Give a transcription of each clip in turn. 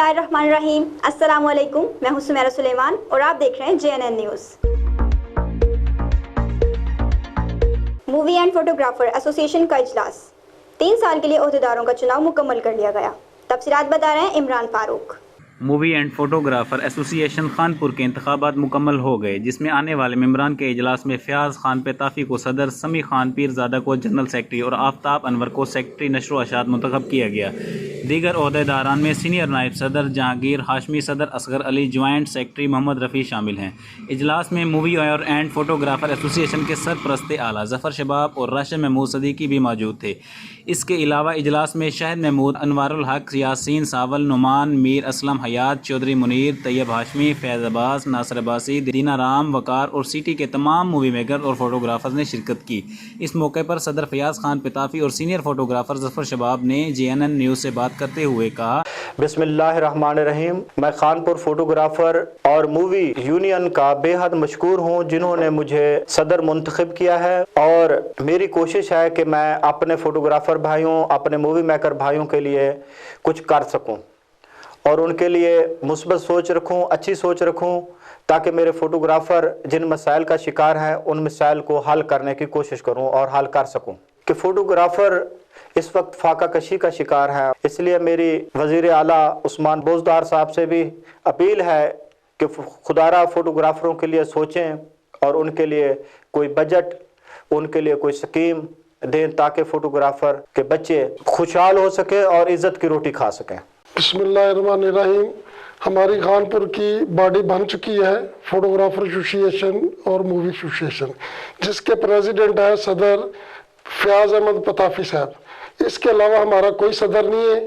बिस्मिल्लाहिर्रहमानिर्रहीम। अस्सलाम वालेकुम। मैं हूं सुमेरा सुलेमान और आप देख रहे हैं JNN news. Movie and photographer association का इजलास, 3 साल के लिए ओहदेदारों का चुनाव मुकम्मल कर लिया गया। तफसीलात बता रहे हैं Imran Farooq. Movie and photographer association Khanpur के इंतखाबात मुकम्मल हो गए, जिसमें आने वाले मेंबरान के इजलास में फयाज खान पेताफी को सदर, समी खान पीरजादा को जनरल सेक्रेटरी और आफ्ताब अनवर को सेक्रेटरी नशर व अशात मुंतखब किया गया। दीगर ओहदेदारान में सीनियर नायब सदर जहांगीर हाशमी, सदर असगर अली, ज्वाइंट सेक्रेटरी मोहम्मद रफ़ी शामिल हैं। इजलास में मूवी और एंड फोटोग्राफर एसोसिएशन के सरपरस्त आला ज़फ़र शबाब और राशिद महमूद सदीकी भी मौजूद थे। इसके अलावा इजलास में शाहिद महमूद, अनवारुल हक, यासीन सावल, नुमान, मीर असलम, हयात चौधरी, मुनीर, तैयब हाशमी, फैज़ अब्बास, नासिर अब्बासी, दीना राम, वकार और सिटी के तमाम मूवी मेकर और फोटोग्राफर्स ने शिरकत की। इस मौके पर सदर फयाज खान पेताफी और सीनियर फोटोग्राफर ज़फ़र शबाब ने JNN न्यूज़ से बात करते हुए कहा, बिस्मिल्लाहिर्रहमानिर्रहीम। मैं खानपुर फोटोग्राफर और मूवी यूनियन का बेहद मशकूर हूँ, जिन्होंने मुझे सदर मुंतखब किया है, और मेरी कोशिश है कि मैं अपने फोटोग्राफर भाइयों, अपने मूवी मेकर भाइयों के लिए कुछ कर सकूँ और उनके लिए मुस्बत सोच रखूँ, अच्छी सोच रखूँ, ताकि मेरे फोटोग्राफर जिन मसाइल का शिकार हैं उन मसाइल को हल करने की कोशिश करूँ और हल कर सकूँ। कि फोटोग्राफर इस वक्त फाका कशी का शिकार है, इसलिए मेरी वज़ीर आला उस्मान बोजदार साहब से भी अपील है कि खुदारा फोटोग्राफरों के लिए सोचें और उनके लिए कोई बजट, उनके लिए कोई स्कीम दें, ताकि फोटोग्राफर के बच्चे खुशहाल हो सके और इज़्ज़त की रोटी खा सकें। बिस्मिल्लाहिर्रहमानिर्रहीम। हमारी खानपुर की बॉडी बन चुकी है फोटोग्राफर एसोसिएशन और मूवी एसोसिएशन, जिसके प्रेसिडेंट है सदर फयाज अहमद पेताफी साहब। इसके अलावा हमारा कोई सदर नहीं है,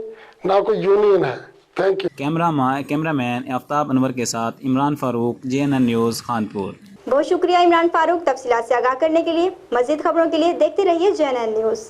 ना कोई यूनियन है। Thank you. Cameraman Aftab Anwar के साथ इमरान फारूक, JNN न्यूज़ खानपुर। बहुत शुक्रिया इमरान फारूक। तफसीलात से आगाह करने के लिए, मज़ीद खबरों के लिए देखते रहिए JNN न्यूज़।